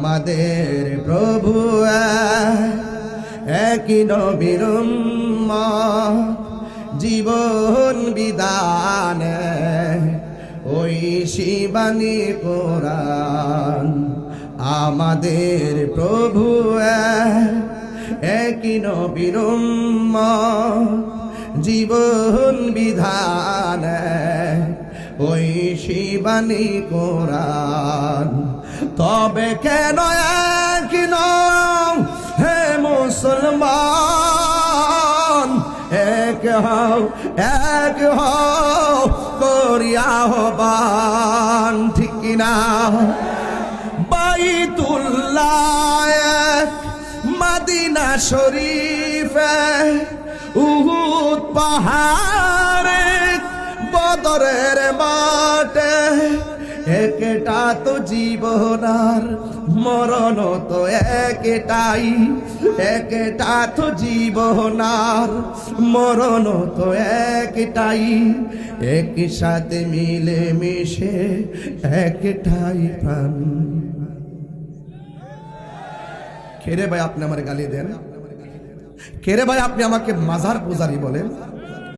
আমাদের প্রভু একই নবীর উম্মত, জীবন বিধান ওই শিবানী কোরআন। আমাদের প্রভু একই নবীর উম্মত, জীবন বিধান ওই শিবানী কোরআন। তবে কেন এক নও হে মুসলমান, এক হও করিয়া আহ্বান, ঠিক কিনা? বাইতুল্লাহ মদিনা শরীফ উহুদ পাহাড়ে বদরের মাঠে, একটা তো জীবনার মরণ তো একটাই, একটা তো জীবনার মরণ তো একটাই, একই সাথে মিলে মিশে একটাই প্রাণ। খেরে ভাই আপনি আমার গালি দেন? খেরে ভাই আপনি আমাকে মাজার পূজারি বলেন?